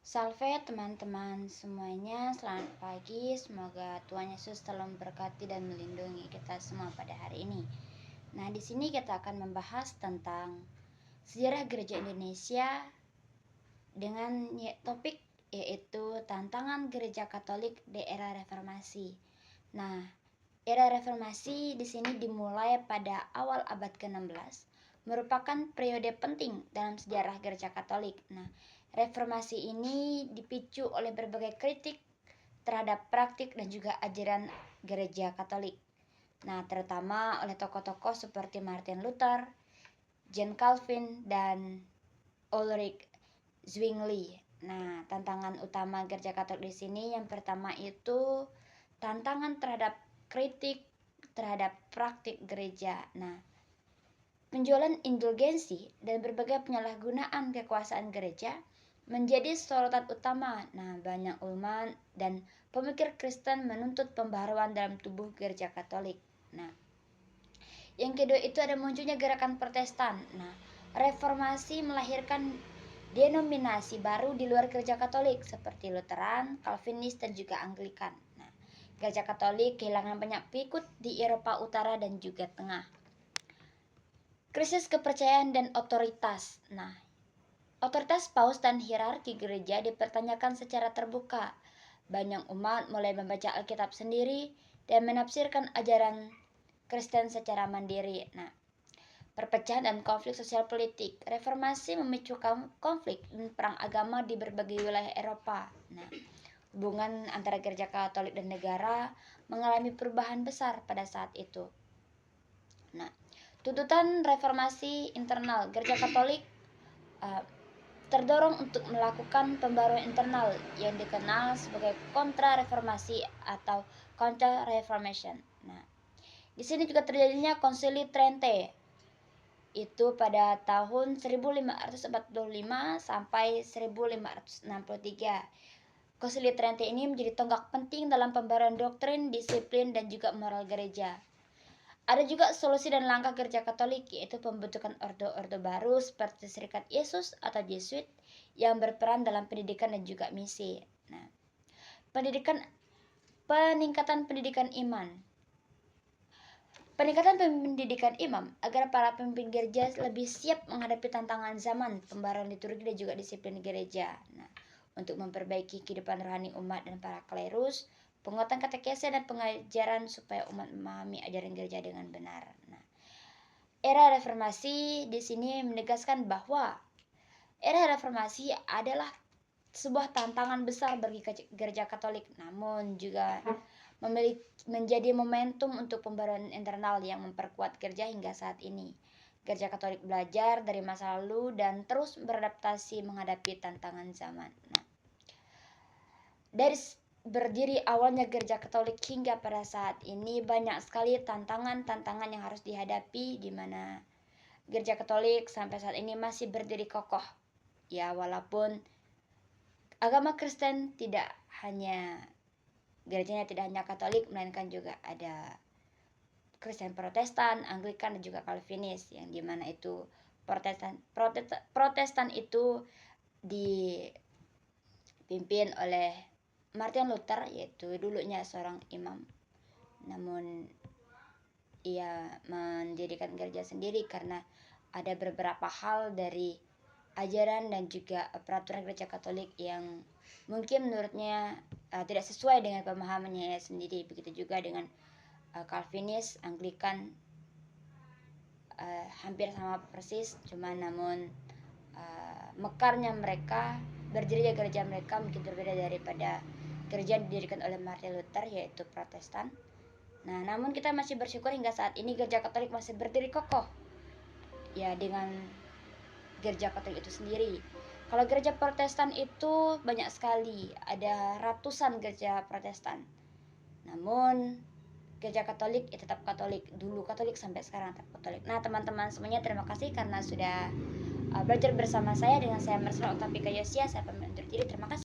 Salve teman-teman semuanya, selamat pagi. Semoga Tuhan Yesus selalu memberkati dan melindungi kita semua pada hari ini. Nah, di sini kita akan membahas tentang sejarah gereja Indonesia dengan topik yaitu tantangan gereja Katolik di era reformasi. Nah, era reformasi di sini dimulai pada awal abad ke-16, merupakan periode penting dalam sejarah gereja Katolik. Nah, reformasi ini dipicu oleh berbagai kritik terhadap praktik dan juga ajaran gereja Katolik. Nah, terutama oleh tokoh-tokoh seperti Martin Luther, John Calvin, dan Ulrich Zwingli. Nah, tantangan utama gereja Katolik di sini yang pertama itu tantangan terhadap kritik terhadap praktik gereja. Nah, penjualan indulgensi dan berbagai penyalahgunaan kekuasaan gereja menjadi sorotan utama. Nah, banyak umat dan pemikir Kristen menuntut pembaharuan dalam tubuh gereja Katolik. Nah, yang kedua itu ada munculnya gerakan Protestan. Nah, reformasi melahirkan denominasi baru di luar gereja Katolik seperti Lutheran, Calvinis, dan juga Anglikan. Nah, gereja Katolik kehilangan banyak pengikut di Eropa Utara dan juga Tengah. Krisis kepercayaan dan otoritas. Nah, otoritas paus dan hierarki gereja dipertanyakan secara terbuka. Banyak umat mulai membaca Alkitab sendiri dan menafsirkan ajaran Kristen secara mandiri. Nah, perpecahan dan konflik sosial politik. Reformasi memicu konflik dan perang agama di berbagai wilayah Eropa. Nah, hubungan antara gereja Katolik dan negara mengalami perubahan besar pada saat itu. Nah, tuntutan reformasi internal gereja Katolik terdorong untuk melakukan pembaruan internal yang dikenal sebagai kontra-reformasi atau counter-reformation. Nah, di sini juga terjadinya Konsili Trente itu pada tahun 1545 sampai 1563. Konsili Trente ini menjadi tonggak penting dalam pembaruan doktrin, disiplin, dan juga moral gereja. Ada juga solusi dan langkah gereja Katolik, yaitu pembentukan orde-orde baru seperti Serikat Yesus atau Jesuit yang berperan dalam pendidikan dan juga misi. Nah, peningkatan pendidikan iman. Peningkatan pendidikan imam agar para pemimpin gereja lebih siap menghadapi tantangan zaman, pembaruan liturgi dan juga disiplin gereja. Nah, untuk memperbaiki kehidupan rohani umat dan para klerus, penguatan katekese dan pengajaran supaya umat memahami ajaran gereja dengan benar. Nah, era reformasi di sini menegaskan bahwa era reformasi adalah sebuah tantangan besar bagi gereja Katolik, namun juga menjadi momentum untuk pembaruan internal yang memperkuat gereja hingga saat ini. Gereja Katolik belajar dari masa lalu dan terus beradaptasi menghadapi tantangan zaman. Nah, dari berdiri awalnya gereja Katolik hingga pada saat ini banyak sekali tantangan-tantangan yang harus dihadapi, di mana gereja Katolik sampai saat ini masih berdiri kokoh. Ya, walaupun agama Kristen tidak hanya gerejanya tidak hanya Katolik, melainkan juga ada Kristen Protestan, Anglikan, dan juga Calvinis, yang dimana itu Protestan itu dipimpin oleh Martin Luther, yaitu dulunya seorang imam, namun ia mendirikan gereja sendiri karena ada beberapa hal dari ajaran dan juga peraturan gereja Katolik yang mungkin menurutnya tidak sesuai dengan pemahamannya sendiri. Begitu juga dengan Calvinis, Anglikan, hampir sama persis, namun mekarnya mereka, berdirinya gereja mereka mungkin berbeda daripada gereja yang didirikan oleh Martin Luther, yaitu Protestan. Nah, namun kita masih bersyukur hingga saat ini gereja Katolik masih berdiri kokoh ya dengan gereja Katolik itu sendiri. Kalau gereja Protestan itu banyak sekali, ada ratusan gereja Protestan. Namun gereja Katolik ya tetap Katolik, dulu Katolik sampai sekarang tetap Katolik. Nah, teman-teman semuanya, terima kasih karena sudah belajar bersama saya. Dengan saya Marcella Oktavika Yosia, saya pamit undur diri. Terima kasih.